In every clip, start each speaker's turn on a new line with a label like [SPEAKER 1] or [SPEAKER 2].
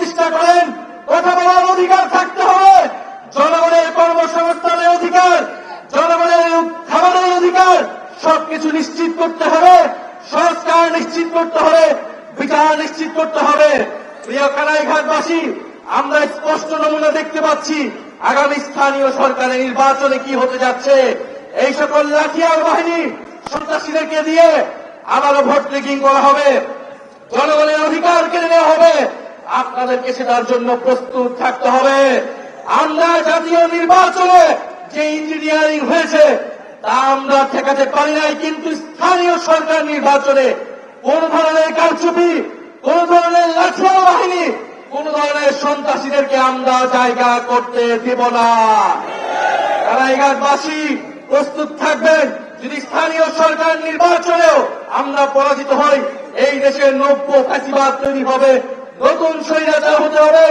[SPEAKER 1] প্রতিষ্ঠা করেন, কথা বলার অধিকার থাকতে হবে, জনগণের কর্মসংস্থানের অধিকার, জনগণের খাবারের অধিকার সবকিছু নিশ্চিত করতে হবে, সংস্কার নিশ্চিত করতে হবে, বিচার নিশ্চিত করতে হবে। প্রিয় কানাইঘাটবাসী, আমরা স্পষ্ট নমুনা দেখতে পাচ্ছি আগামী স্থানীয় সরকারের নির্বাচনে কি হতে যাচ্ছে। এই সকল লাঠিয়াল বাহিনী সন্ত্রাসীদেরকে দিয়ে আবারও ভোট রিগিং করা হবে, জনগণের অধিকার কেড়ে নেওয়া হবে। আপনাদেরকে সেটার জন্য প্রস্তুত থাকতে হবে। আমরা জাতীয় নির্বাচনে যে ইঞ্জিনিয়ারিং হয়েছে তা আমরা ঠেকাতে পারি নাই, কিন্তু স্থানীয় সরকার নির্বাচনে কোন ধরনের কারচুপি, কোন ধরনের লাঠিয়াল বাহিনী, কোন ধরনের সন্ত্রাসীদেরকে আমরা জায়গা করতে দেব না। কানাইঘাটবাসী প্রস্তুত থাকবেন, যদি স্থানীয় সরকার নির্বাচনেও আমরা পরাজিত হই, এই দেশের নব্য ফ্যাসিবাদ তৈরি হবে, নতুন স্বৈরাচার হতে হবে।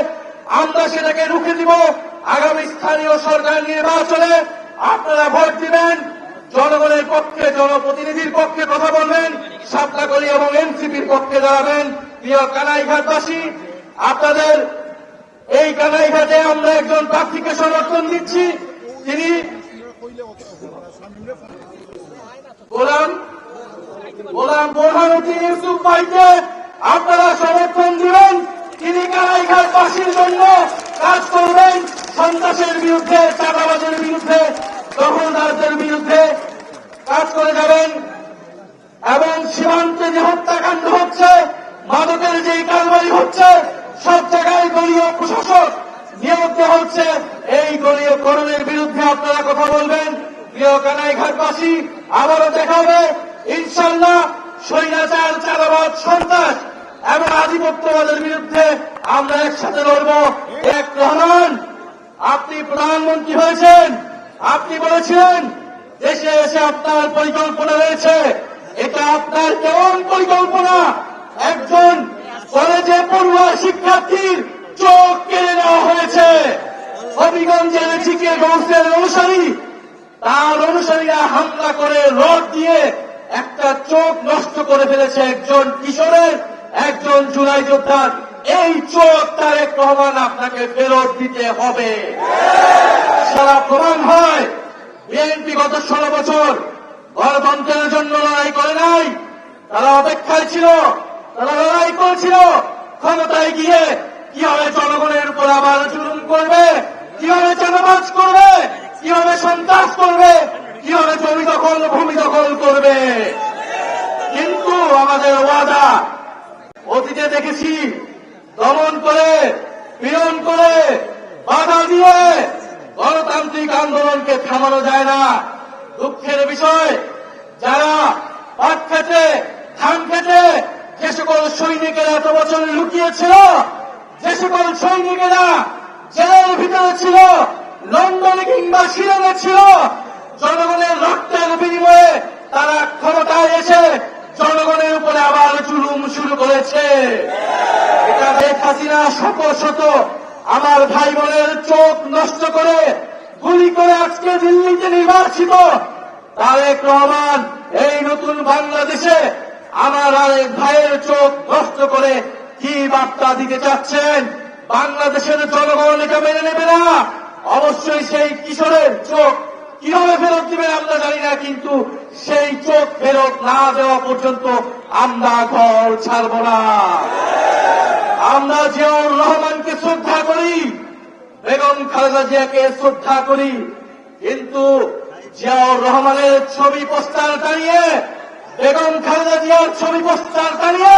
[SPEAKER 1] আমরা সেটাকে রুখে দিব। আগামী স্থানীয় সরকার নির্বাচনে আপনারা ভোট দিবেন, জনগণের পক্ষে, জনপ্রতিনিধির পক্ষে কথা বলবেন, সাতলাকলি এবং এনসিপির পক্ষে দাঁড়াবেন। প্রিয় কানাইঘাটবাসী, আপনাদের এই কানাইঘাটে আমরা একজন প্রার্থীকে সমর্থন দিচ্ছি, তিনি গোলাম বোরহানুদ্দিন ইউসুফ ভাইকে আপনারা সমর্থন দিবেন। তিনি কানাইঘাটবাসীর জন্য কাজ করবেন, সন্ত্রাসের বিরুদ্ধে, চাঁদাবাজের বিরুদ্ধে, দখলদারদের বিরুদ্ধে কাজ করে যাবেন। এবং সীমান্তে যে হত্যাকাণ্ড হচ্ছে, মাদকের যে কারবারি হচ্ছে, সব জায়গায় দলীয় প্রশাসক নিয়োগ দেওয়া হচ্ছে, এই দলীয় করণের বিরুদ্ধে আপনারা কথা বলবেন। প্রিয় কানাইঘাটবাসী, আবারও দেখা হবে ইনশাল্লাহ। স্বৈরাচার, চাঁদাবাজ, সন্ত্রাস এবং আধিপত্যবাদের বিরুদ্ধে আমরা একসাথে লড়ব। এক রহমান, আপনি প্রধানমন্ত্রী হয়েছেন, আপনি বলেছিলেন দেশে এসে আপনার পরিকল্পনা রয়েছে। এটা আপনার কেমন পরিকল্পনা? একজন কলেজে পড়ুয়া শিক্ষার্থীর চোখ কেড়ে নেওয়া হয়েছে। হবিগঞ্জের চিকে গৌসের অনুসারী, তার অনুসারীরা হামলা করে রড দিয়ে একটা চোখ নষ্ট করে ফেলেছে একজন কিশোরের, একজন জুলাই যোদ্ধার। এই চোখ তারেক রহমান আপনাকে ফেরত দিতে হবে। সারা প্রমাণ হয় বিএনপি গত 16 বছর গণতন্ত্রের জন্য লড়াই করে নাই। তারা অপেক্ষায় ছিল, তারা লড়াই করেছিল ক্ষমতায় গিয়ে কিভাবে জনগণের উপর আবার জুলুম করবে, কিভাবে চাঁদাবাজ করবে, কিভাবে সন্ত্রাস করবে, কিভাবে জমি দখল, ভূমি দখল করবে। কিন্তু আমাদের ওয়াদা অতীতে দেখেছি, দমন করে, পীড়ন করে, বাধা দিয়ে গণতান্ত্রিক আন্দোলনকে থামানো যায় না। দুঃখের বিষয়, যারা পাট খেতে, ধান খেতে যে সকল সৈনিকেরা এত বছর লুকিয়েছিল, যে সকল সৈনিকেরা জেলের ভিতরে ছিল, লন্ডনে কিংবা শিলংয়ে ছিল, জনগণের রক্তের বিনিময়ে তারা ক্ষমতায় এসে জনগণের উপরে আবার জুলুম শুরু করেছে। এটা শেখ হাসিনা শত শত আমার ভাই বোনের চোখ নষ্ট করে, গুলি করে আজকে দিল্লিতে নির্বাচিত তারেক রহমান এই নতুন বাংলাদেশে আমার আরেক ভাইয়ের চোখ নষ্ট করে কি বার্তা দিতে চাচ্ছেন? বাংলাদেশের জনগণ এটা মেনে নেবে না। অবশ্যই সেই কিশোরের চোখ কিভাবে ফেরত দিবেন আমরা জানি না, কিন্তু সেই চোখ ফেরত না দেওয়া পর্যন্ত আমরা ঘর ছাড়ব না। আমরা জিয়াউর রহমানকে শ্রদ্ধা করি, বেগম খালেদা জিয়াকে শ্রদ্ধা করি, কিন্তু জিয়াউর রহমানের ছবি পোস্টার টানিয়ে, বেগম খালেদা জিয়ার ছবি পোস্টার টানিয়ে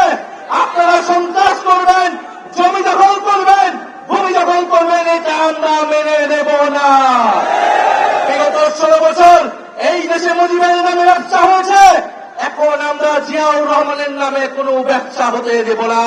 [SPEAKER 1] আপনারা সন্ত্রাস করবেন, জমি দখল করবেন, ভূমি দখল করবেন, এটা আমরা মেনে নেব না। বিগত 16 বছর এই দেশে মুজিবের নামে ব্যবসা হয়েছে, এখন আমরা জিয়াউর রহমানের নামে কোনো ব্যবসা হতে দেব না।